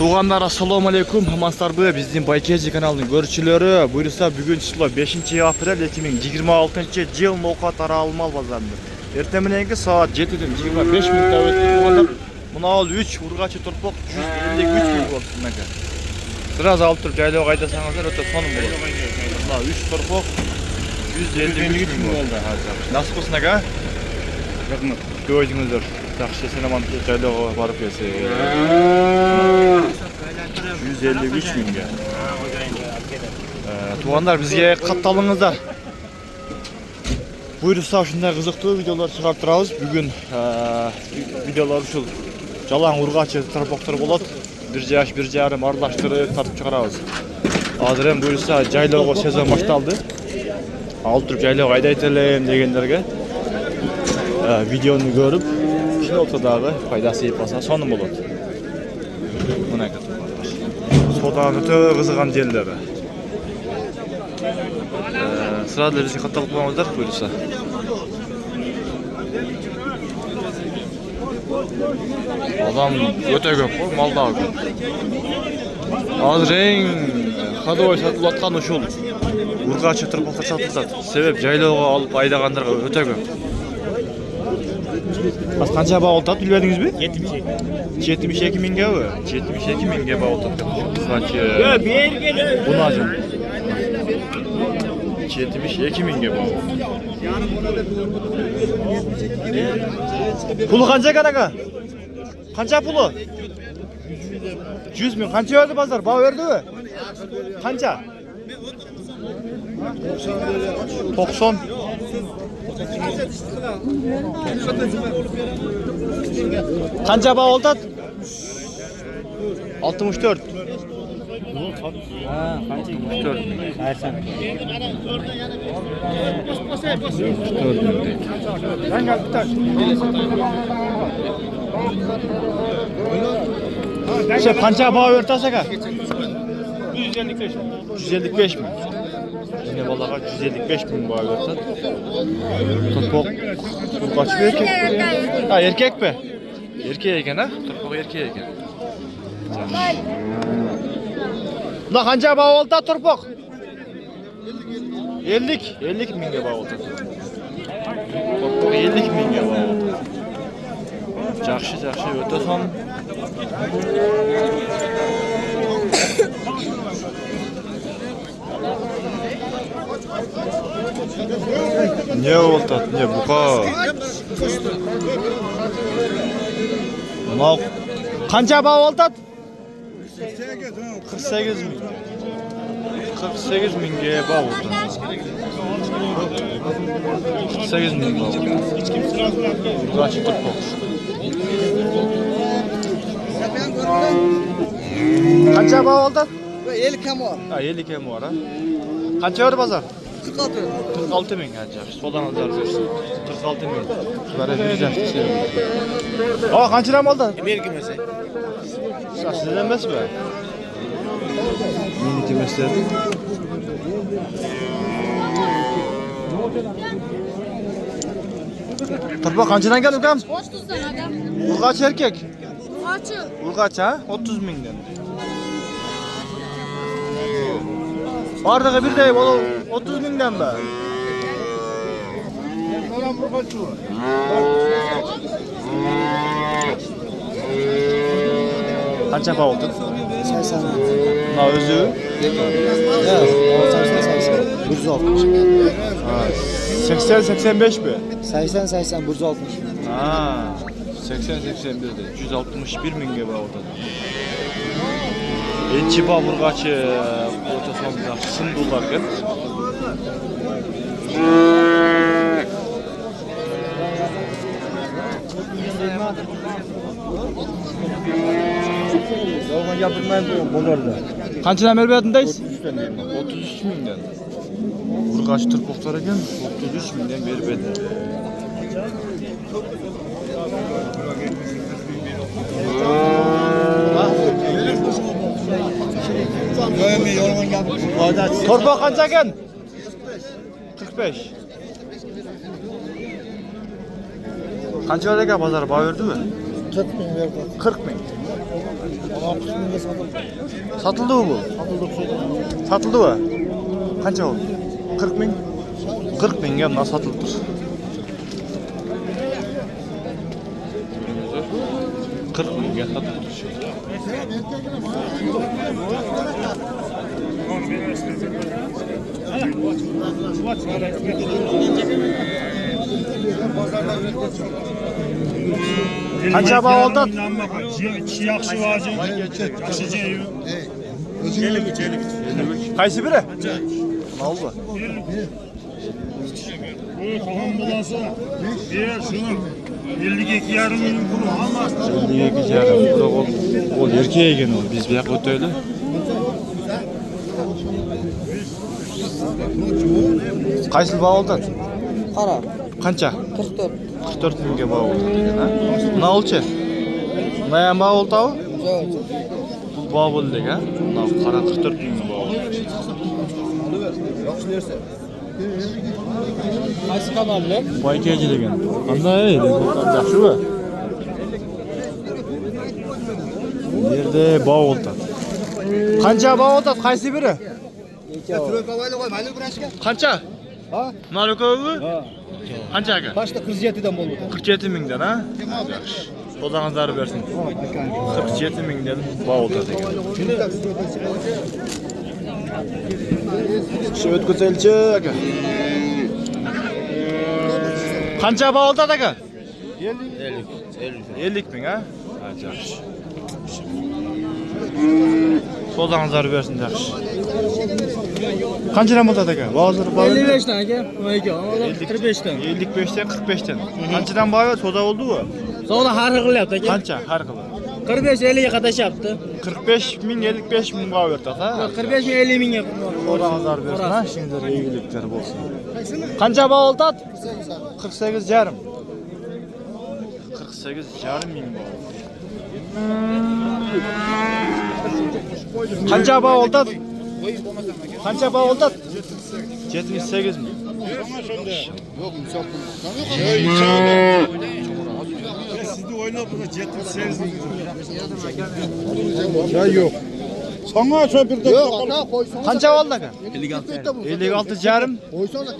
Tuğanlar assalamu alaikum. Hamaslar bizden Baykeci kanalının görüşçüleri. Buyursa bugün çislo 5 aprel 2026 yıl Nokat Aralmal bazarında. Ertemenenki saat 7'den 25 minutda ötüp Tuğanlar buna al 3 urgaçı turpok 153 bin oldu. Biraz alıp turup yaylağı qaydasanızlar öte sonum olur. Buna 3 turpok 153 bin oldu. Nasıl olsun aga? Rahmat. Gördünüzdür. Yaxşı selaman yaylağı barıp yese. 153 binge. Tuğanlar bizge kattalыңыздар. Buyursa şunday kızıktуу videolar çıkarttırabız. Bugün videolar uşul жалаң urgaçı tarpoktор болот. Bir jaş bir jarım aralаштырып tartıp çıkarabız. Азыр эми buyursa жайлоого сезон башталды. Алып туруп жайлоого айдайт элем дегендерге videonu görüp kişi ortadagы пайдасы yiyip alsa sonum болот. Мына Sodan öte kızıgan yerleri. Sırada bizi kattalık bulmamızlar buyursa. Adam öte köp, mal da köp. Az renk kadıoy satılatkan uşul. Urgaçı tırpakta satılsat. Sebep jayloого alıp aydagandarga öte köp. Bas kança bağ oltat bilbediniz mi? 72 minge mi? 72 minge bağ oltat. Kaçı? Bunu acım. 72 minge bağ. Pulu kança kanaka? Kança pulu? 100 min. Kança verdi pazar? Bağ verdi mi? Kança? 90. Kanca bağ oltat? 64. Ha, kancha 64. Aysan. 64. Şey kanca bağ örtasaka? 155. 155 mi? Yine balağa 155 bin bağ örtat. Topuk. Bu kaç bir erkek? Ha erkek mi? Erkeğe eken ha? Topuk erkeğe eken. La kanca bağ olta turpok. 50 minge bağ olta. Turpok 50 minge bağ olta. Жақшы öte son. Ne oltat, ne buqa? Mınау kança bağ oltat? 48 min. 48 minge bağ oltat. 48 min bağ oltat. Urgaçı turpok. Kança bağ oltat? 50 kemo var. Ha 50 kemo var ha. Kança var pazar? 46. 46 min kanca. Soldan azar versin. 46 min. Şunlara vereceğim. Aa kançıram oldu? Amerika mesela. Sizden emez mi? Miniki mesele. Tırpa kançıdan gel ülkem? 30'dan adam. Urgaç erkek. Kaçı? Urgaç ha? 30 minden. Vardığı bir deyim oğlum 30 minden be. Kança bağ oldun? 80. Na özü? Evet. 80. Burcu 60. 80-85 mi? 80 burcu 60. Ha, 80-81'de 161 minge bağ oldun. Etçi bağ burgaçı orta sonunda sındılarken. Yoldan yapılmayın bu orada. Kançıdan vermedindeyiz? 33 minden. Urgaç tırpoklar eken 33 minden vermedi. Torpa kança eken? 45. Kança öyle pazar bağ verdi mi? 40 bin ver bak. 40 bin. Satıldı mı bu? Satıldı mı? Kança o? 40 bin? 40 bin ya nasıl satıldı? Kırk bin ya satıldı. Kança bağ oldu? Yaxşı vacı. Yaxşı ceyi. Kaysı biri? Ne oldu? Bu tohum bulası. Bir şunu 52 yarım milyon pulu ama. 52 yarım. O erkeğe gene o. Biz bir yak öteyle. Kaysı bağ oldu? Qara. Kança? 44. 44 binge bağ oldu. Ne oldu? Ne bağ oldu abi? Bu bağ oldu ha? Kara 44 binge bağ oldu. Qaysi kanallar? Baykeci degan. Qanday? Yaxshi mı? Bu yerda bağ oldu. Qancha bağ oldu? Qaysi biri? Qancha? Ha? Narkovu? Ha. Qancha aka? Kaçta 47'den bo'ldi. 47 mingdan ha? Yaxshi. Sodangizlarni bersin. 47 mingdan bağ oldu degan. Şu o'tkazilchi aka. Qancha bağ oldu aka? 50 ming ha? Yaxshi. Sodangizlarni bersin yaxshi. Qanchadan bo'ldi aka? Hozir 55 dan aka. Aka, 45 dan. 55'ten 45'ten. Qanchadan bağ soda oldu-ku? Savdo har xil qilyapti aka. Qancha har xil? 45 50 ga qadashyapti. 45 ming 55 ming bağ verdi ha? 45 ming 50 mingga. Sodangizlarni bersin ha, ishingizlar yeguliklar bo'lsin. Qancha bağ oldu? 48 yarım. 48 yarım ming bağ. Qancha bağ oldu? Qancha bağ oldu? 78 ming. Sizde oynadığında 78 milyon. Ya yok. Sana şöyle bir Yo'q, aka, qo'ysin. Qancha oldu aka? 56 yarım. Qo'ysin aka.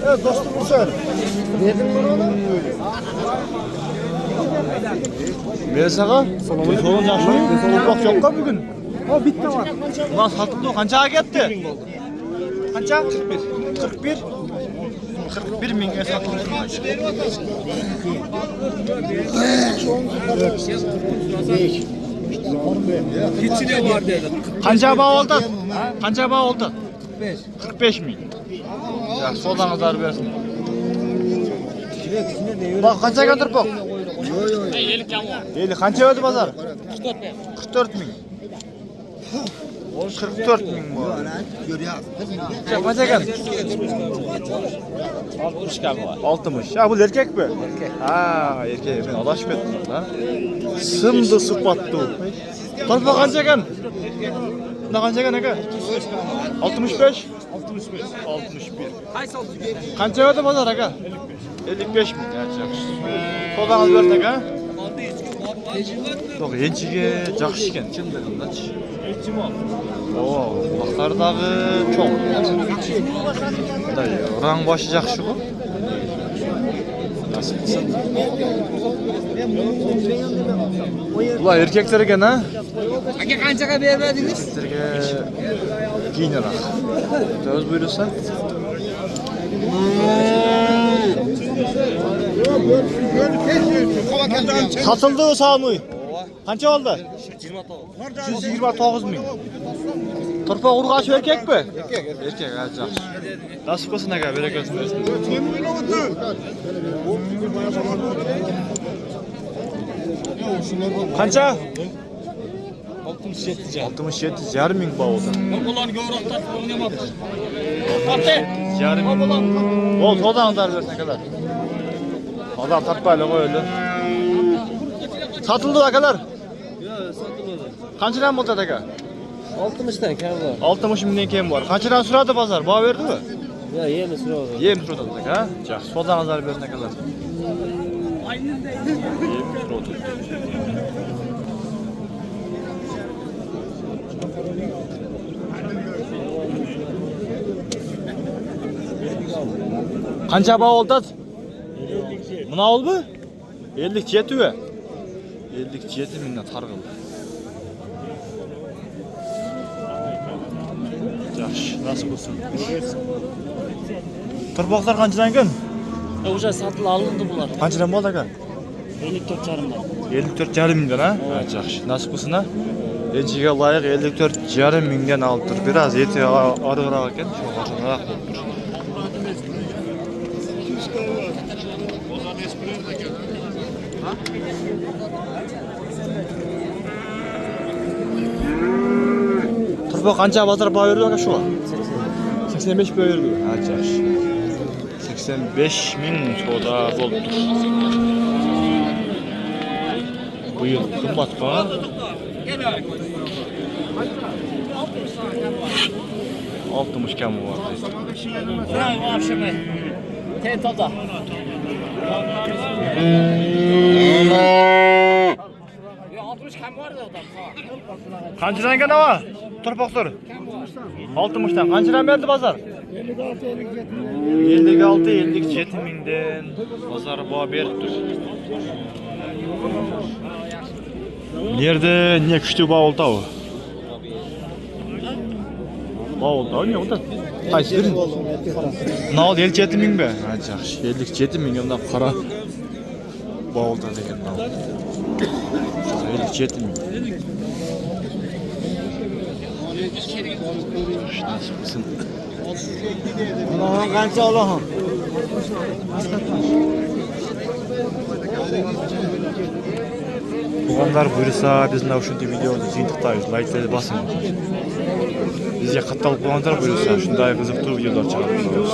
Evet dostum bu sefer. Verdin mi onu? Bersağa. Solun yaxşı. Solun bak yokka bugün. O bitti var. Ulan satıldı. Qanchaga ketdi? Qancha? 41. 41. 41 mingga satıldı. Keçine var dedi. Qancha bağ oldu? Qancha bağ oldu? 45 ming. Ya sodangizlarni bersin. Bak qanchaga turib bak? 50 qancha ödü bozor? 44 ming. 44 ming bu. Qancha ekan? 60 kan var. 60. Ya bu erkek mi? Erkek. Ha, erkek. Ben adashib ketdim ha. Sımdı sıfatdı. Torpa qancha ekan? Ne qancha ekan aka? 65. 65. 61. Qancha ödü bozor aka? 55 ming. Yaxshi. Sodangız bersin aka. Yo'q, enchiga yaxshi ekan, chimdig'imdachi. Oo, buloqlardagi cho'ng. Rang boshi yaxshi-ku. Nasib qilsin. Ular erkaklar ekan, ha? Aka qanchaga bermadingiz? Sizlarga keyinroq. O'z buyursa. Satıldı o Sami. Qancha oldu? 129 ming. Turpa urg'achi erkak mi? Erkak, yaxshi. Nasib qilsin aka, berekasini bersin. Qancha? 67 yarım ming bo'ldi. Ulan g'o'roqdan o'ynamabdi. Yarım ming. Ol, sodangizlar bersin akalar. Adam tartmayla qo'yildi. Satıldı akalar. Yo'q, satılmadı. Qanchadan bo'ldi aka? 60'dan kam var. 60 mingdan keyin bor. Qanchadan suradi bozor? Baho berdimi? Ya yemi so'radi. Yem suradi, ha? Yaxshi, soldan nazar berdi akalar. Yem suradi. Qancha baho oldi? Buna oldu? 57 mi? 57 mingdan tarqaldi. Yaxshi, nasib bo'lsin. Turpoqlar qanchadan kun? O'sha satib olindi bular. Qanchadan bo'ldi aka? 54,5 dan. 54,5 mingdan, ha? Ha, yaxshi. Nasib bo'lsin, ha? Ejiga loyiq 54,5 mingdan olib tur. Biraz eti oriqroq ekan, shu oriqroq bo'lib tur. Turpoq qancha bozor baho berdi aka shu? 85 baho berdi. Ha, yaxshi. 85 ming soda bo'ldi. Bu yil qimmatqa. 60 kam var. Bravo akşamı. Tentoda. Ya 60 kam vardı adam. Qanchadan ekan ava? Turpoqlar. 60dan. Qanchadan berdi bozor? 56 57 mingdan bozor baho berib tur. Bu yerda ne kuchli baho oldi u? Baho oldi, ne oldi? Qaysi biri? Ne oldu? 57 ming be? Ha, yaxshi. 57 mingdan qara baho oldi degan. 57 ming. Nasib bo'lsin. Ulan qancha Allohim? Tuğanlar buyursa bizden şunday videoda jiyintiqtayız, like'larni basın. Bizga qattiq tuğanlar buyursa shunday qiziqli videolar chiqarib turamiz.